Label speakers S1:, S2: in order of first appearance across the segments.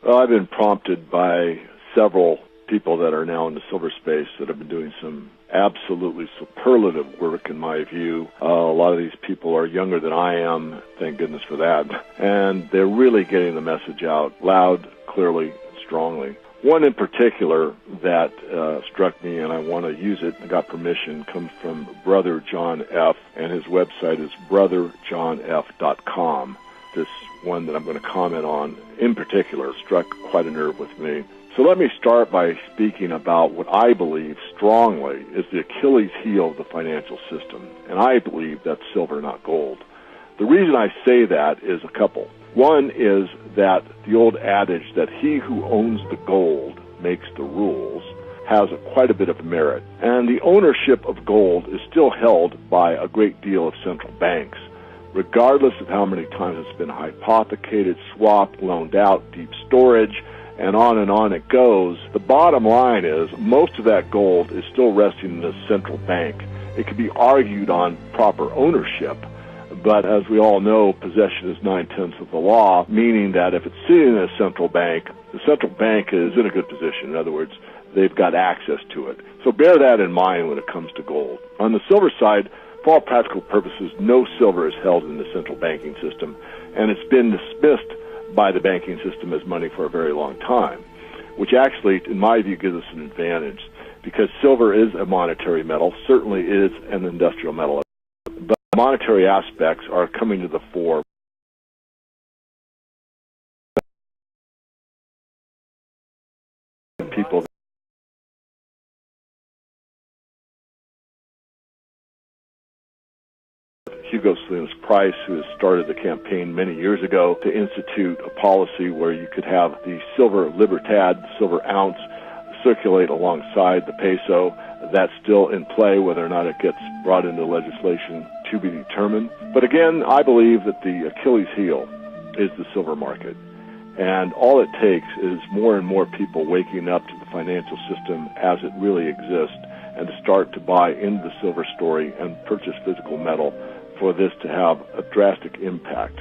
S1: Well, I've been prompted by several people that are now in the silver space that have been doing some absolutely superlative work, in my view. A lot of these people are younger than I am, thank goodness for that, and they're really getting the message out loud, clearly, strongly. One in particular that struck me, and I want to use it, I got permission, comes from Brother John F., and his website is brotherjohnf.com. This one that I'm going to comment on in particular struck quite a nerve with me. So let me start by speaking about what I believe strongly is the Achilles heel of the financial system, and I believe that's silver, not gold. The reason I say that is a couple. One is that the old adage that he who owns the gold makes the rules has quite a bit of merit. And the ownership of gold is still held by a great deal of central banks, regardless of how many times it's been hypothecated, swapped, loaned out, deep storage, and on it goes. The bottom line is most of that gold is still resting in a central bank. It could be argued on proper ownership, but as we all know, possession is 9/10 of the law, meaning that if it's sitting in a central bank, the central bank is in a good position. In other words, they've got access to it. So bear that in mind when it comes to gold. On the silver side, for all practical purposes, no silver is held in the central banking system, and it's been dismissed by the banking system as money for a very long time, which actually, in my view, gives us an advantage, because silver is a monetary metal, certainly is an industrial metal, but monetary aspects are coming to the fore. People Hugo Salinas Price, who has started the campaign many years ago to institute a policy where you could have the silver libertad, silver ounce, circulate alongside the peso. That's still in play. Whether or not it gets brought into legislation to be determined. But again, I believe that the Achilles heel is the silver market. And all it takes is more and more people waking up to the financial system as it really exists and to start to buy into the silver story and purchase physical metal for this to have a drastic impact.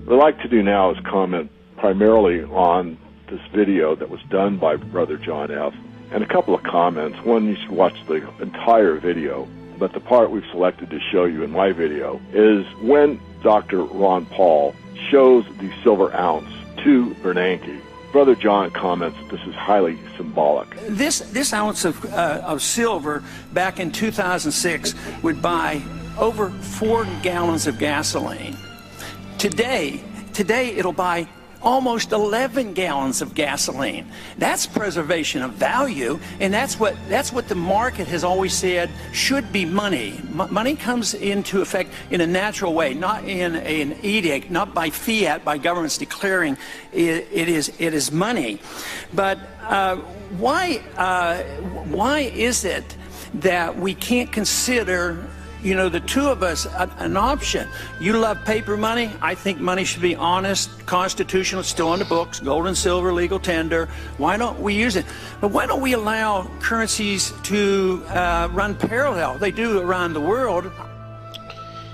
S1: What I'd like to do now is comment primarily on this video that was done by Brother John F. and a couple of comments. One, you should watch the entire video, but the part we've selected to show you in my video is when Dr. Ron Paul shows the silver ounce to Bernanke. Brother John comments that this is highly symbolic.
S2: This ounce of silver back in 2006 would buy over 4 gallons of gasoline. Today it'll buy almost 11 gallons of gasoline. That's preservation of value, and that's what the market has always said should be money. Money comes into effect in a natural way, not in an edict, not by fiat, by governments declaring it is money. But why is it that we can't consider, you know, the two of us, an option? You love paper money. I think money should be honest, constitutional, still on the books, gold and silver, legal tender. Why don't we use it? But why don't we allow currencies to run parallel? They do around the world.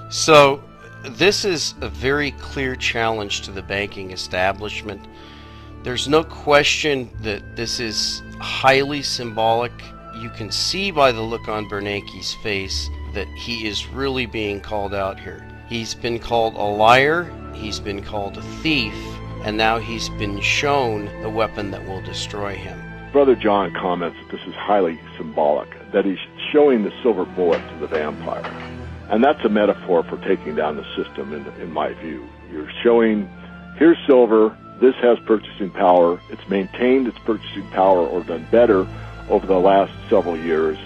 S3: So this is a very clear challenge to the banking establishment. There's no question that this is highly symbolic. You can see by the look on Bernanke's face that he is really being called out here. He's been called a liar, he's been called a thief, and now he's been shown the weapon that will destroy him.
S1: Brother John comments that this is highly symbolic, that he's showing the silver bullet to the vampire. And that's a metaphor for taking down the system, in my view. You're showing, here's silver, this has purchasing power, it's maintained its purchasing power or done better over the last several years,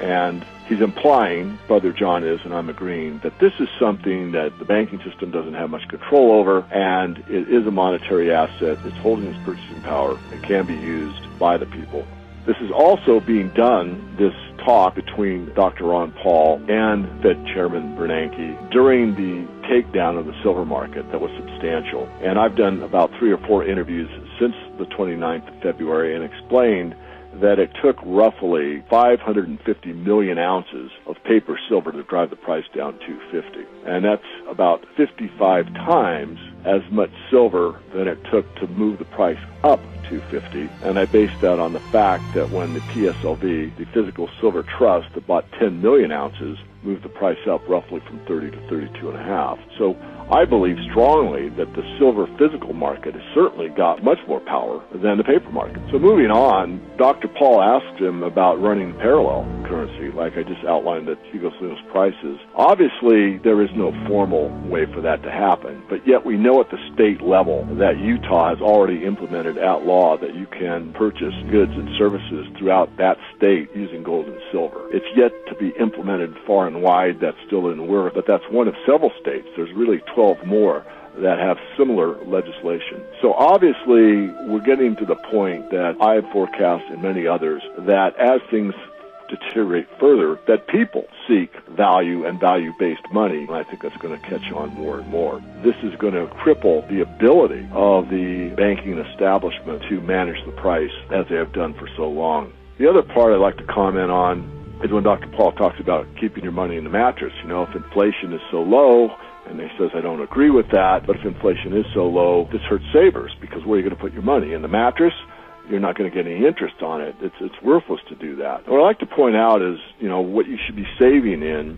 S1: and he's implying, Brother John is, and I'm agreeing, that this is something that the banking system doesn't have much control over, and it is a monetary asset. It's holding its purchasing power. It can be used by the people. This is also being done, this talk between Dr. Ron Paul and Fed Chairman Bernanke during the takedown of the silver market that was substantial. And I've done about 3 or 4 interviews since the 29th of February and explained that it took roughly 550 million ounces of paper silver to drive the price down to $250. And that's about 55 times as much silver than it took to move the price up to 50, and I based that on the fact that when the PSLV, the Physical Silver Trust, that bought 10 million ounces, moved the price up roughly from 30 to 32.5. So I believe strongly that the silver physical market has certainly got much more power than the paper market. So moving on, Dr. Paul asked him about running parallel currency, like I just outlined at Hugo Slim's prices. Obviously, there is no formal way for that to happen, but yet we know at the state level that Utah has already implemented at law that you can purchase goods and services throughout that state using gold and silver. It's yet to be implemented far and wide. That's still in the works, but that's one of several states. There's really 12 more that have similar legislation. So obviously, we're getting to the point that I forecast and many others that as things deteriorate further, that people seek value and value-based money, and I think that's going to catch on more and more. This is going to cripple the ability of the banking establishment to manage the price as they have done for so long. The other part I'd like to comment on is when Dr. Paul talks about keeping your money in the mattress. You know, if inflation is so low, and he says, I don't agree with that, but if inflation is so low, this hurts savers, because where are you going to put your money? In the mattress? You're not going to get any interest on it. It's worthless to do that. What I like to point out is, you know, what you should be saving in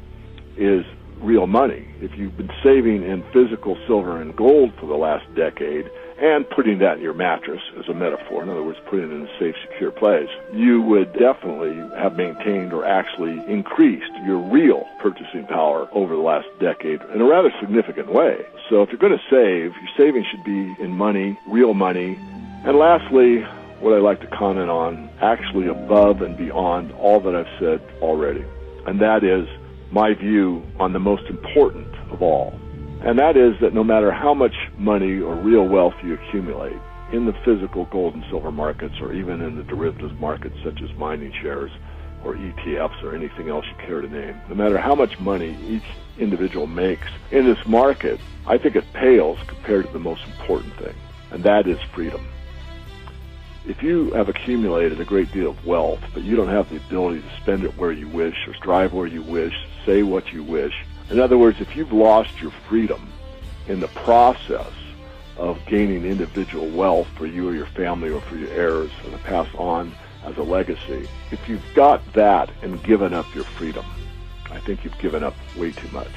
S1: is real money. If you've been saving in physical silver and gold for the last decade and putting that in your mattress as a metaphor, in other words, putting it in a safe, secure place, you would definitely have maintained or actually increased your real purchasing power over the last decade in a rather significant way. So if you're going to save, your saving should be in money, real money. And lastly, what I like to comment on, actually above and beyond all that I've said already, and that is my view on the most important of all. And that is that no matter how much money or real wealth you accumulate in the physical gold and silver markets, or even in the derivatives markets such as mining shares or ETFs or anything else you care to name, no matter how much money each individual makes in this market, I think it pales compared to the most important thing, and that is freedom. If you have accumulated a great deal of wealth, but you don't have the ability to spend it where you wish or drive where you wish, say what you wish, in other words, if you've lost your freedom in the process of gaining individual wealth for you or your family or for your heirs and to pass on as a legacy, if you've got that and given up your freedom, I think you've given up way too much,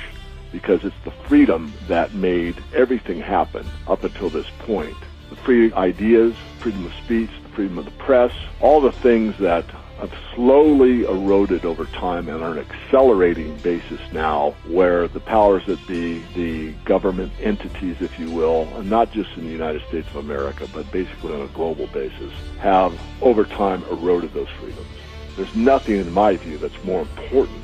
S1: because it's the freedom that made everything happen up until this point. The free ideas, freedom of speech, the freedom of the press, all the things that have slowly eroded over time and on an accelerating basis now, where the powers that be, the government entities, if you will, and not just in the United States of America, but basically on a global basis, have over time eroded those freedoms. There's nothing, in my view, that's more important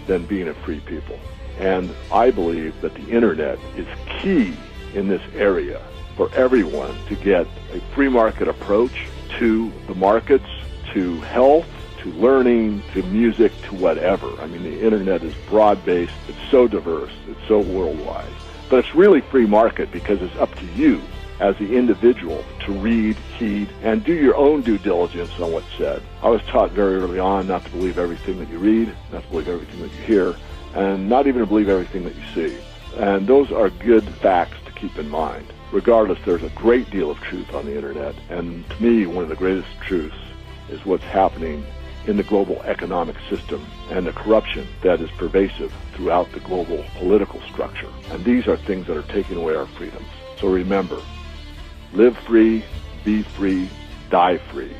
S1: than being a free people. And I believe that the internet is key in this area for everyone to get a free market approach to the markets, to health, to learning, to music, to whatever. I mean, the internet is broad-based, it's so diverse, it's so worldwide. But it's really free market because it's up to you as the individual to read, heed, and do your own due diligence on what's said. I was taught very early on not to believe everything that you read, not to believe everything that you hear, and not even to believe everything that you see. And those are good facts to keep in mind. Regardless, there's a great deal of truth on the internet, and to me, one of the greatest truths is what's happening in the global economic system and the corruption that is pervasive throughout the global political structure. And these are things that are taking away our freedoms. So remember, live free, be free, die free.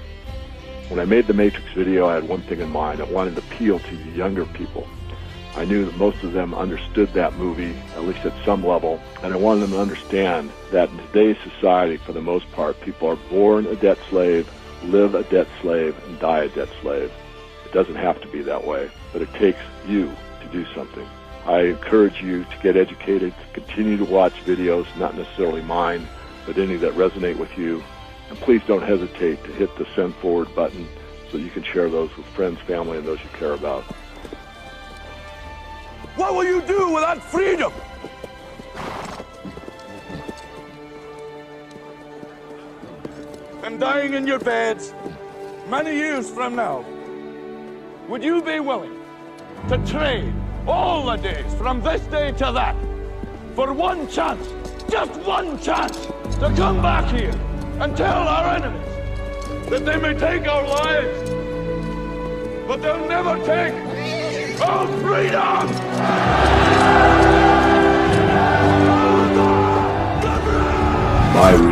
S1: When I made the Matrix video, I had one thing in mind. I wanted to appeal to the younger people. I knew that most of them understood that movie, at least at some level, and I wanted them to understand that in today's society, for the most part, people are born a debt slave, live a debt slave, and die a debt slave. It doesn't have to be that way, but it takes you to do something. I encourage you to get educated, to continue to watch videos, not necessarily mine, but any that resonate with you. And please don't hesitate to hit the send forward button so you can share those with friends, family, and those you care about.
S4: What will you do without freedom? And dying in your beds many years from now, would you be willing to trade all the days from this day to that for one chance just one chance to come back here and tell our enemies that they may take our lives, but they'll never take our freedom!
S1: My